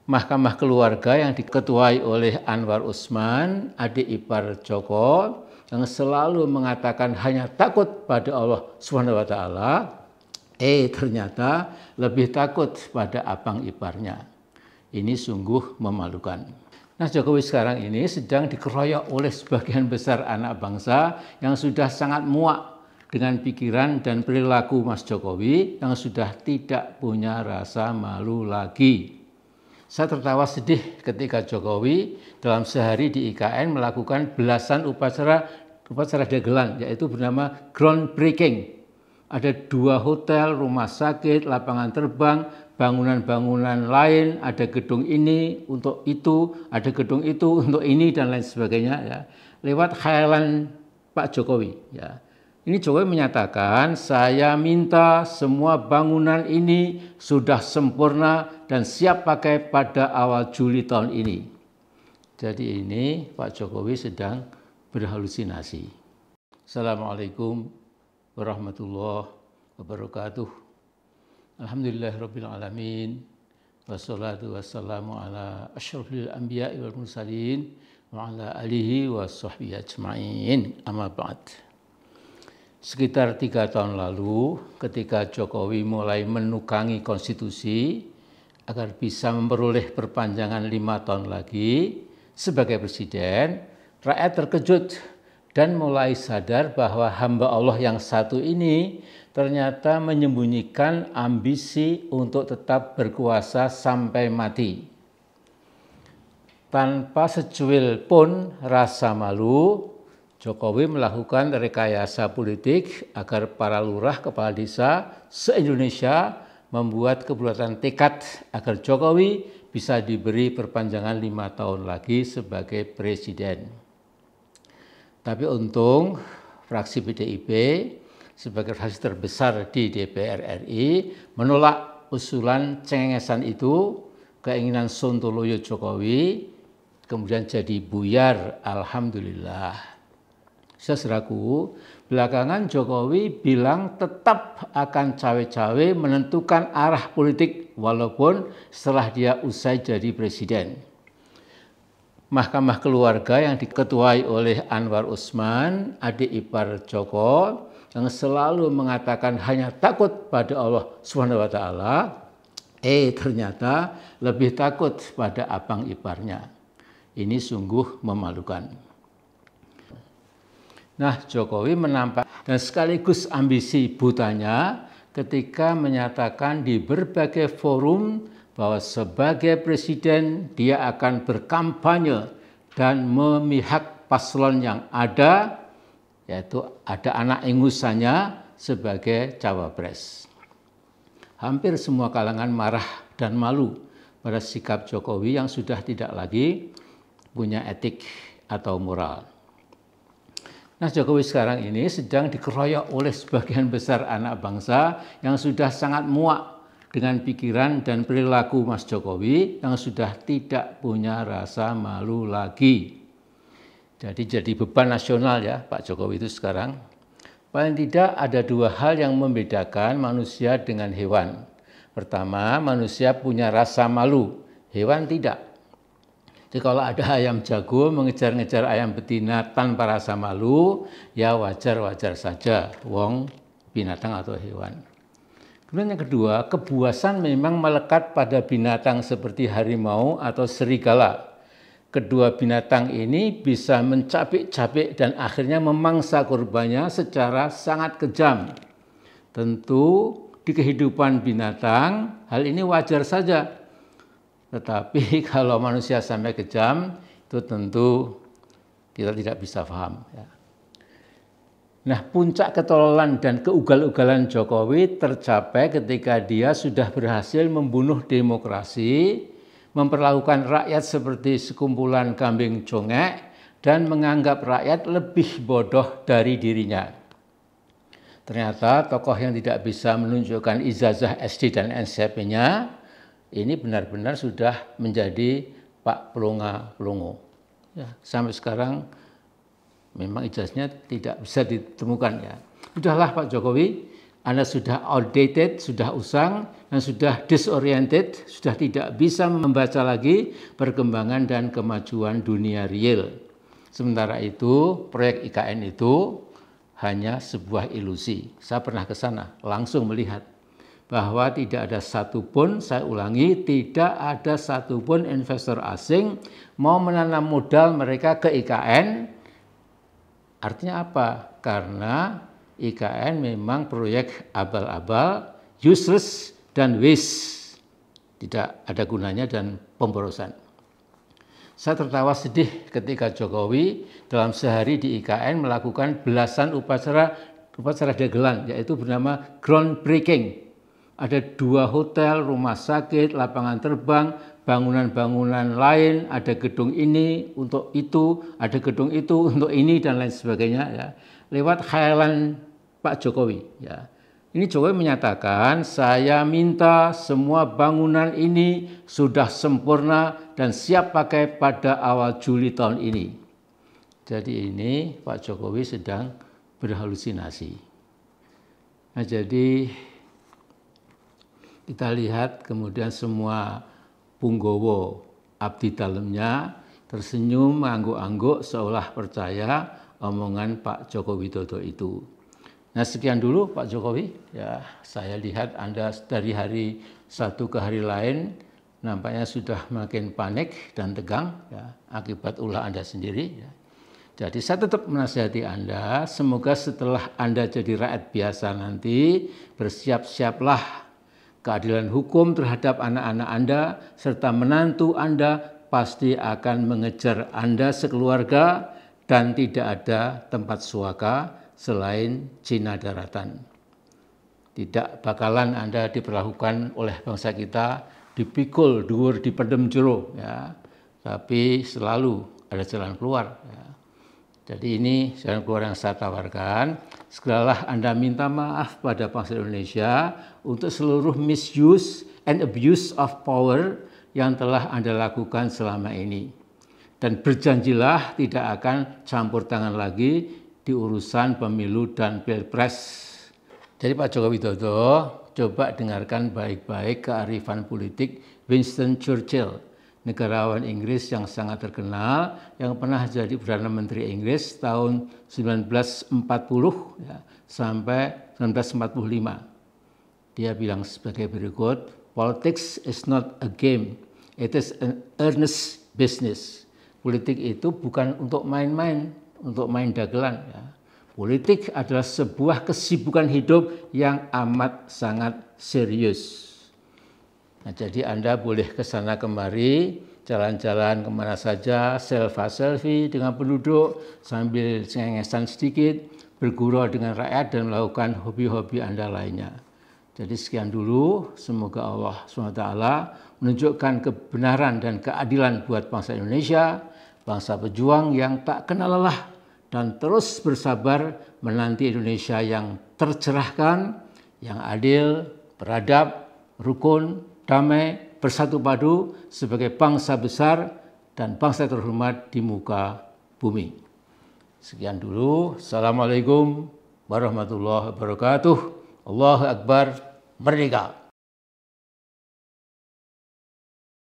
Mahkamah Keluarga yang diketuai oleh Anwar Usman, adik ipar Joko, yang selalu mengatakan hanya takut pada Allah Subhanahu wa Ta'ala, ternyata lebih takut pada abang iparnya. Ini sungguh memalukan. Nah, Jokowi sekarang ini sedang dikeroyok oleh sebagian besar anak bangsa yang sudah sangat muak dengan pikiran dan perilaku Mas Jokowi yang sudah tidak punya rasa malu lagi. Saya tertawa sedih ketika Jokowi dalam sehari di IKN melakukan belasan upacara dagelan, yaitu bernama groundbreaking. Ada 2 hotel, rumah sakit, lapangan terbang, bangunan-bangunan lain, ada gedung ini untuk itu, ada gedung itu untuk ini, dan lain sebagainya, ya, lewat khayalan Pak Jokowi. Ya. Ini Jokowi menyatakan, saya minta semua bangunan ini sudah sempurna dan siap pakai pada awal Juli tahun ini. Jadi ini Pak Jokowi sedang berhalusinasi. Assalamualaikum warahmatullahi wabarakatuh. Alhamdulillahirabbil alamin. Wassalatu wassalamu ala asyrafil anbiya'i wal mursalin wa ala alihi wa sahbihi ajma'in. Amma ba'd. Sekitar 3 tahun lalu, ketika Jokowi mulai menukangi konstitusi agar bisa memperoleh perpanjangan 5 tahun lagi sebagai presiden, rakyat terkejut dan mulai sadar bahwa hamba Allah yang satu ini ternyata menyembunyikan ambisi untuk tetap berkuasa sampai mati. Tanpa secuil pun rasa malu, Jokowi melakukan rekayasa politik agar para lurah kepala desa se-Indonesia membuat kebutuhan tekad agar Jokowi bisa diberi perpanjangan 5 tahun lagi sebagai presiden. Tapi untung fraksi PDIP sebagai fraksi terbesar di DPR RI menolak usulan cengengesan itu, keinginan sontoloyo Jokowi, kemudian jadi buyar, alhamdulillah. Saudaraku, belakangan Jokowi bilang tetap akan cawe-cawe menentukan arah politik walaupun setelah dia usai jadi presiden. Mahkamah Keluarga yang diketuai oleh Anwar Usman, adik ipar Joko, yang selalu mengatakan hanya takut pada Allah Subhanahu wa Ta'ala, ternyata lebih takut pada abang iparnya. Ini sungguh memalukan. Nah, Jokowi menampak dan sekaligus ambisi butanya ketika menyatakan di berbagai forum bahwa sebagai presiden dia akan berkampanye dan memihak paslon yang ada, yaitu ada anak ingusannya sebagai cawapres. Hampir semua kalangan marah dan malu pada sikap Jokowi yang sudah tidak lagi punya etik atau moral. Nah, Jokowi sekarang ini sedang dikeroyok oleh sebagian besar anak bangsa yang sudah sangat muak dengan pikiran dan perilaku Mas Jokowi yang sudah tidak punya rasa malu lagi. Jadi beban nasional ya Pak Jokowi itu sekarang. Paling tidak ada 2 hal yang membedakan manusia dengan hewan. Pertama, manusia punya rasa malu, hewan tidak. Jadi kalau ada ayam jago mengejar-ngejar ayam betina tanpa rasa malu, ya wajar-wajar saja, wong binatang atau hewan. Kemudian yang kedua, kebuasan memang melekat pada binatang seperti harimau atau serigala. Kedua binatang ini bisa mencapik-capik dan akhirnya memangsa korbannya secara sangat kejam. Tentu di kehidupan binatang hal ini wajar saja. Tetapi kalau manusia sampai kejam, itu tentu kita tidak bisa paham. Ya. Nah, puncak ketololan dan keugal-ugalan Jokowi tercapai ketika dia sudah berhasil membunuh demokrasi, memperlakukan rakyat seperti sekumpulan kambing congek, dan menganggap rakyat lebih bodoh dari dirinya. Ternyata tokoh yang tidak bisa menunjukkan ijazah SD dan SMP-nya, ini benar-benar sudah menjadi Pak Pelongo. Ya, sampai sekarang memang ijazahnya tidak bisa ditemukan ya. Udahlah Pak Jokowi, Anda sudah outdated, sudah usang, dan sudah disoriented, sudah tidak bisa membaca lagi perkembangan dan kemajuan dunia real. Sementara itu, proyek IKN itu hanya sebuah ilusi. Saya pernah ke sana, langsung melihat bahwa tidak ada satupun, saya ulangi, tidak ada satupun investor asing mau menanam modal mereka ke IKN. Artinya apa? Karena IKN memang proyek abal-abal, useless dan waste, tidak ada gunanya dan pemborosan. Saya tertawa sedih ketika Jokowi dalam sehari di IKN melakukan belasan upacara dagelan, yaitu bernama groundbreaking. Ada 2 hotel, rumah sakit, lapangan terbang, bangunan-bangunan lain, ada gedung ini untuk itu, ada gedung itu untuk ini dan lain sebagainya ya. Lewat khayalan Pak Jokowi ya. Ini Jokowi menyatakan, saya minta semua bangunan ini sudah sempurna dan siap pakai pada awal Juli tahun ini. Jadi ini Pak Jokowi sedang berhalusinasi. Nah, jadi kita lihat kemudian semua punggowo abdi dalemnya tersenyum mengangguk-angguk seolah percaya omongan Pak Joko Widodo itu. Nah, sekian dulu Pak Jokowi. Ya, saya lihat Anda dari hari satu ke hari lain nampaknya sudah makin panik dan tegang ya, akibat ulah Anda sendiri ya. Jadi saya tetap menasihati Anda, semoga setelah Anda jadi rakyat biasa nanti bersiap-siaplah keadilan hukum terhadap anak-anak Anda serta menantu Anda pasti akan mengejar Anda sekeluarga dan tidak ada tempat suaka selain Cina daratan. Tidak bakalan Anda diperlakukan oleh bangsa kita dipikul, dhuwur, dipendem jero ya. Tapi selalu ada jalan keluar ya. Jadi ini jalan keluar yang saya tawarkan. Segeralah Anda minta maaf pada bangsa Indonesia untuk seluruh misuse and abuse of power yang telah Anda lakukan selama ini. Dan berjanjilah tidak akan campur tangan lagi di urusan pemilu dan pilpres. Jadi Pak Joko Widodo, coba dengarkan baik-baik kearifan politik Winston Churchill, negarawan Inggris yang sangat terkenal, yang pernah jadi Perdana Menteri Inggris tahun 1940 ya, sampai 1945. Dia bilang sebagai berikut, politics is not a game, it is an earnest business. Politik itu bukan untuk main-main, untuk main dagelan. Ya. Politik adalah sebuah kesibukan hidup yang amat sangat serius. Nah, jadi Anda boleh ke sana kemari, jalan-jalan kemana saja, selfie dengan penduduk, sambil cengengesan sedikit, bergurau dengan rakyat dan melakukan hobi-hobi Anda lainnya. Jadi sekian dulu, semoga Allah SWT menunjukkan kebenaran dan keadilan buat bangsa Indonesia, bangsa pejuang yang tak kenal lelah dan terus bersabar menanti Indonesia yang tercerahkan, yang adil, beradab, rukun, damai, bersatu padu sebagai bangsa besar dan bangsa terhormat di muka bumi. Sekian dulu. Assalamualaikum warahmatullahi wabarakatuh. Allahu Akbar. Merdeka.